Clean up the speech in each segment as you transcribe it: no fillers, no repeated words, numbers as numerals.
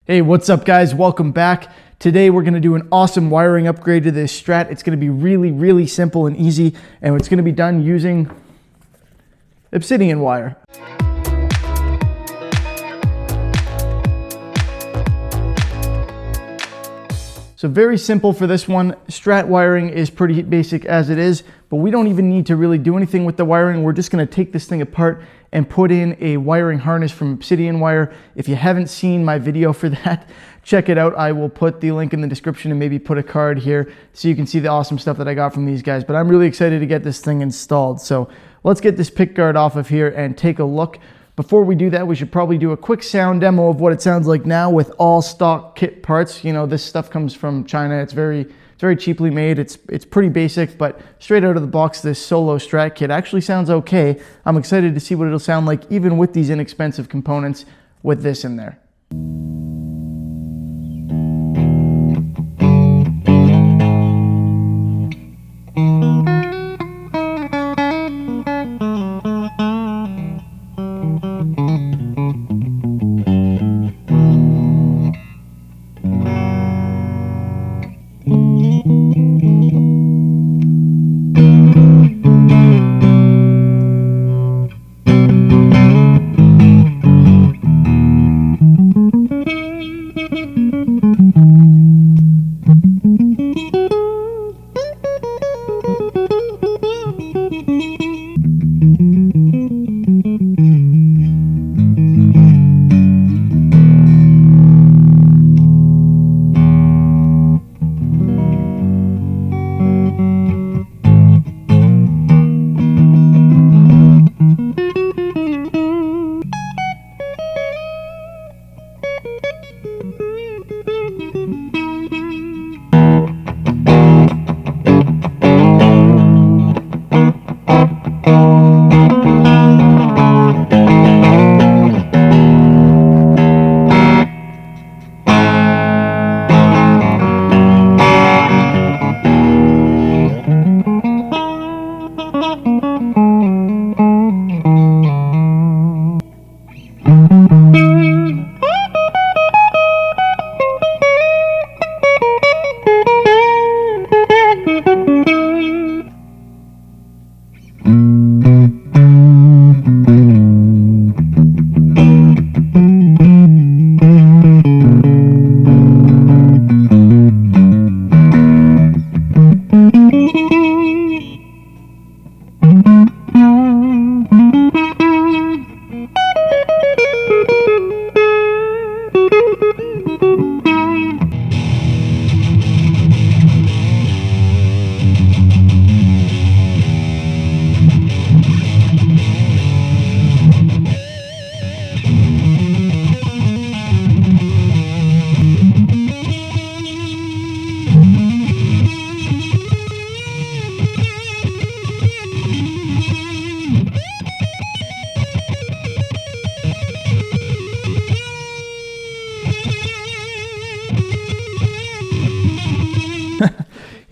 Hey, what's up guys? Welcome back. Today we're going to do an awesome wiring upgrade to this Strat. It's going to be really simple and easy, and it's going to be done using obsidian wire. So very simple for this one. Strat wiring is pretty basic as it is, but we don't even need to really do anything with the wiring. We're just going to take this thing apart and put in a wiring harness from obsidian wire. If you haven't seen my video for that, check it out. I will put the link in the description and maybe put a card here so you can see the awesome stuff that I got from these guys. But I'm really excited to get this thing installed. So let's get this pick guard off of here and take a look. Before we do that, we should probably do a quick sound demo of what it sounds like now with all stock kit parts. You know, this stuff comes from China. It's very cheaply made. It's pretty basic, but straight out of the box, this solo Strat kit actually sounds okay. I'm excited to see what it'll sound like even with these inexpensive components with this in there.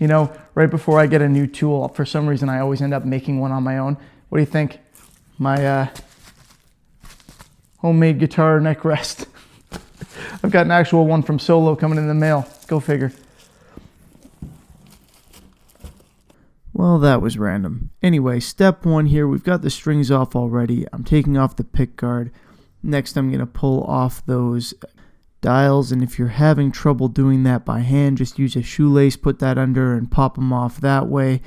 You know, right before I get a new tool, for some reason I always end up making one on my own. What do you think? My homemade guitar neck rest. I've got an actual one from Solo coming in the mail. Go figure. Well, that was random. Anyway, step one here, we've got the strings off already. I'm taking off the pick guard. Next, I'm going to pull off those dials, and if you're having trouble doing that by hand, just use a shoelace, put that under and pop them off that way.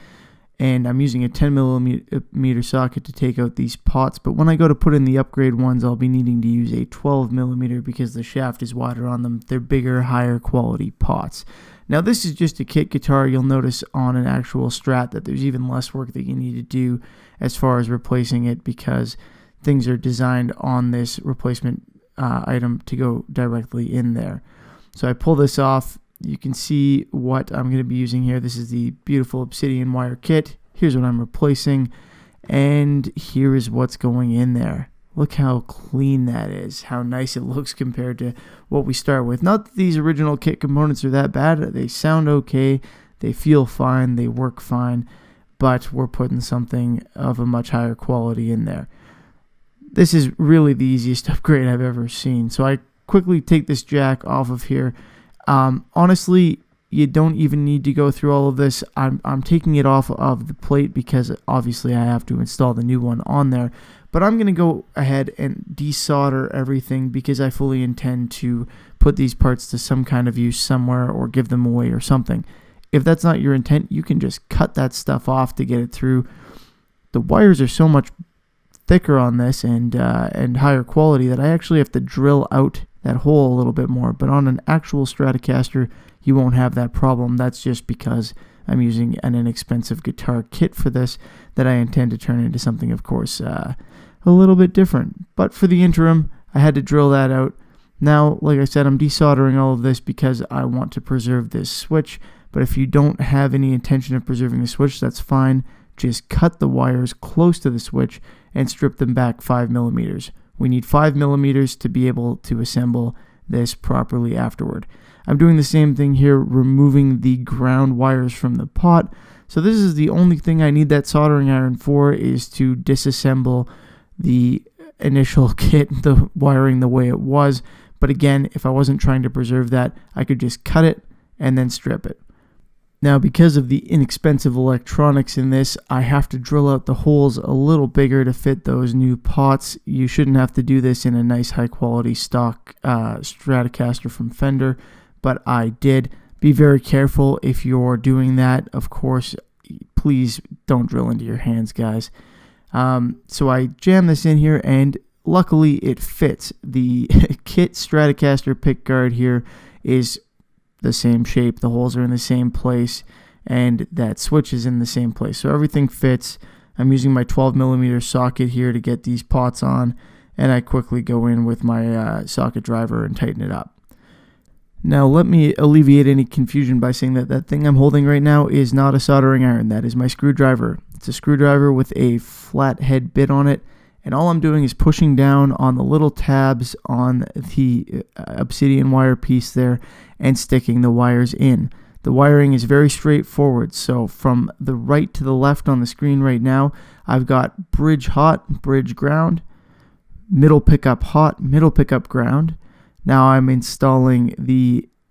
And I'm using a 10 millimeter socket to take out these pots, but when I go to put in the upgrade ones, I'll be needing to use a 12 millimeter because the shaft is wider on them. They're bigger, higher quality pots. Now this is just a kit guitar. You'll notice on an actual Strat that there's even less work that you need to do as far as replacing it because things are designed on this replacement item to go directly in there. So I pull this off. You can see what I'm going to be using here. This is the beautiful obsidian wire kit. Here's what I'm replacing, and here is what's going in there. Look how clean that is, how nice it looks compared to what we start with. Not that these original kit components are that bad. They sound okay, they feel fine, they work fine, but we're putting something of a much higher quality in there. This is really the easiest upgrade I've ever seen, so I quickly take this jack off of here. Honestly, you don't even need to go through all of this. I'm taking it off of the plate because obviously I have to install the new one on there. But I'm going to go ahead and desolder everything because I fully intend to put these parts to some kind of use somewhere or give them away or something. If that's not your intent, you can just cut that stuff off to get it through. The wires are so much thicker on this and higher quality that I actually have to drill out that hole a little bit more. But on an actual Stratocaster, you won't have that problem. That's just because I'm using an inexpensive guitar kit for this that I intend to turn into something, of course, a little bit different. But for the interim, I had to drill that out. Now, like I said, I'm desoldering all of this because I want to preserve this switch. But if you don't have any intention of preserving the switch, that's fine. Just cut the wires close to the switch and strip them back 5 millimeters. We need 5 millimeters to be able to assemble this properly afterward. I'm doing the same thing here, removing the ground wires from the pot. So this is the only thing I need that soldering iron for, is to disassemble the initial kit, the wiring the way it was. But again, if I wasn't trying to preserve that, I could just cut it and then strip it. Now, because of the inexpensive electronics in this, I have to drill out the holes a little bigger to fit those new pots. You shouldn't have to do this in a nice high quality stock Stratocaster from Fender, but I did. Be very careful if you're doing that. Of course, please don't drill into your hands, guys. So I jam this in here, and luckily it fits. The kit Stratocaster pickguard here is the same shape, the holes are in the same place, and that switch is in the same place, so everything fits. I'm using my 12 millimeter socket here to get these pots on, and I quickly go in with my socket driver and tighten it up. Now let me alleviate any confusion by saying that that thing I'm holding right now is not a soldering iron. That is my screwdriver. It's a screwdriver with a flat head bit on it, and all I'm doing is pushing down on the little tabs on the obsidian wire piece there and sticking the wires in. The wiring is very straightforward. So from the right to the left on the screen right now, I've got bridge hot, bridge ground, middle pickup hot, middle pickup ground. Now I'm installing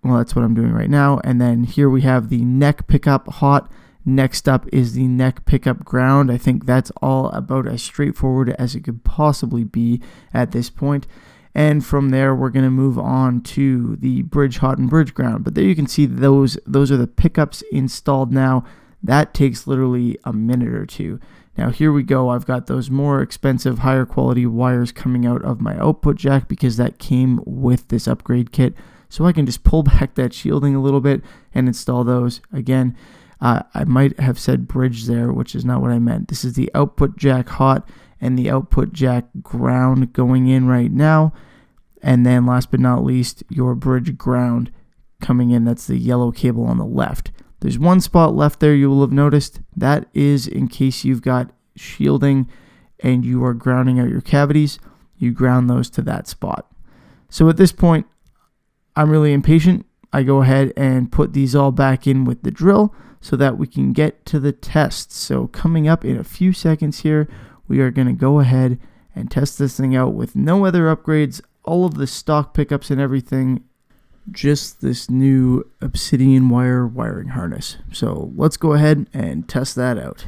well, that's what I'm doing right now. And then here we have the neck pickup hot. Next up is the neck pickup ground. I think that's all about as straightforward as it could possibly be at this point. And from there, we're going to move on to the bridge hot and bridge ground. But there you can see those are the pickups installed now. That takes literally a minute or two. Now here we go. I've got those more expensive, higher quality wires coming out of my output jack because that came with this upgrade kit. So I can just pull back that shielding a little bit and install those. Again, I might have said bridge there, which is not what I meant. This is the output jack hot and the output jack ground going in right now. And then last but not least, your bridge ground coming in. That's the yellow cable on the left. There's one spot left there you will have noticed. That is in case you've got shielding and you are grounding out your cavities. You ground those to that spot. So at this point, I'm really impatient. I go ahead and put these all back in with the drill so that we can get to the tests. So coming up in a few seconds here, we are going to go ahead and test this thing out with no other upgrades, all of the stock pickups and everything, just this new obsidian wire wiring harness. So let's go ahead and test that out.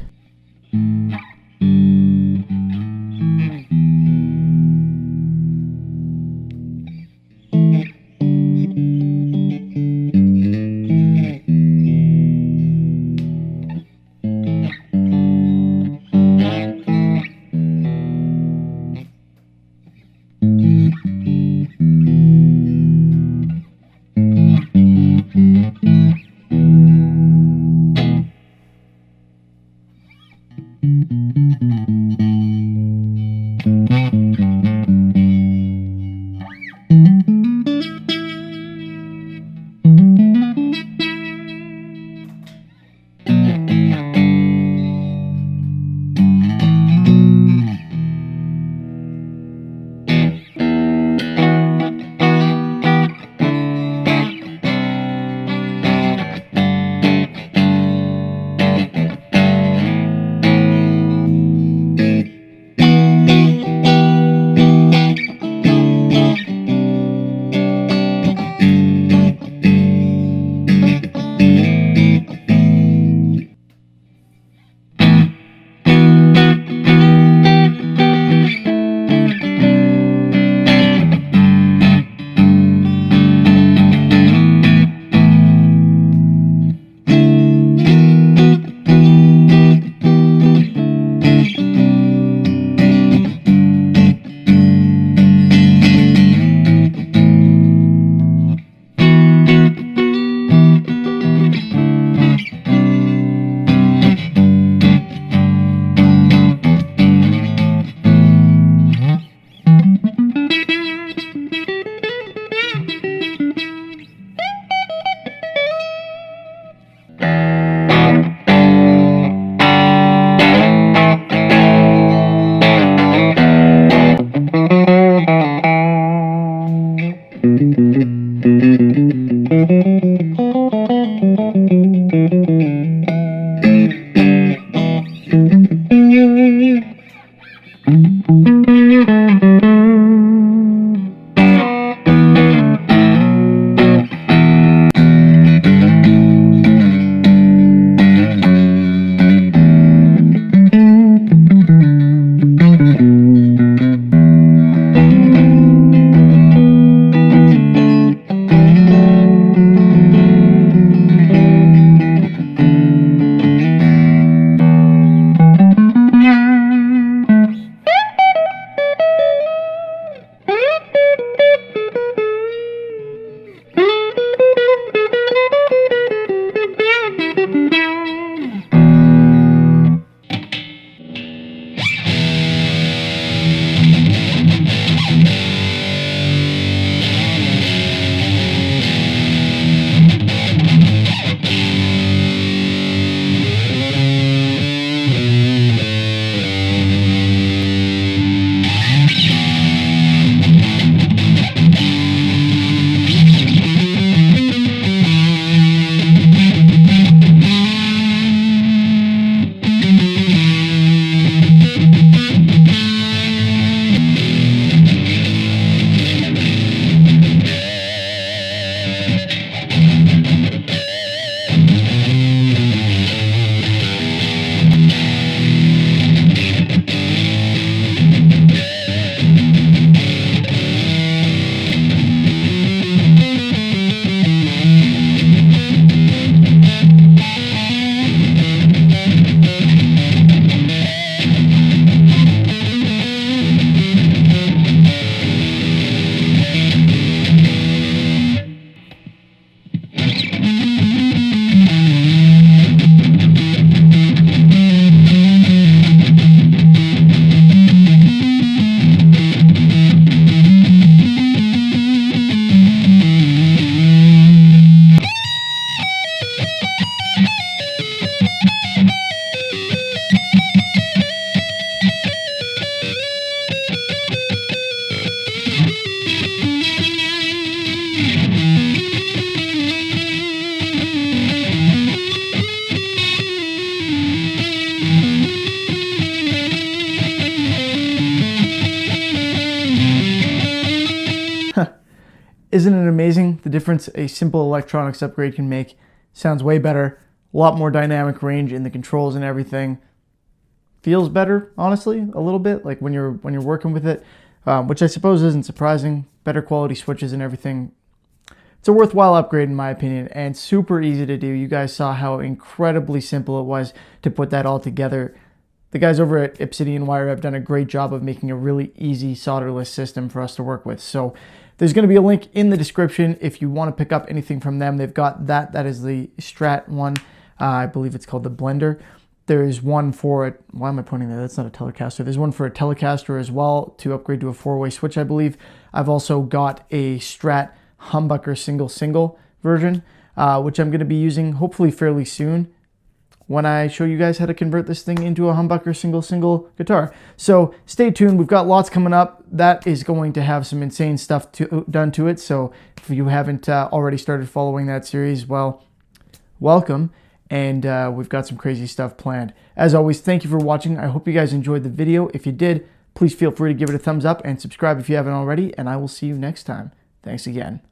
Isn't it amazing the difference a simple electronics upgrade can make? Sounds way better, a lot more dynamic range in the controls and everything. Feels better, honestly, a little bit, like when you're working with it, which I suppose isn't surprising. Better quality switches and everything. It's a worthwhile upgrade in my opinion, and super easy to do. You guys saw how incredibly simple it was to put that all together. The guys over at Obsidian Wire have done a great job of making a really easy solderless system for us to work with. So there's going to be a link in the description if you want to pick up anything from them. They've got that is the strat one. I believe it's called the blender. There's one for it. Why am I pointing there? That's not a telecaster. There's one for a telecaster as well to upgrade to a 4-way switch, I believe. I've also got a strat humbucker single version, which I'm going to be using hopefully fairly soon when I show you guys how to convert this thing into a humbucker single guitar. So stay tuned. We've got lots coming up. That is going to have some insane stuff done to it. So if you haven't already started following that series, well, welcome. And we've got some crazy stuff planned. As always, thank you for watching. I hope you guys enjoyed the video. If you did, please feel free to give it a thumbs up and subscribe if you haven't already. And I will see you next time. Thanks again.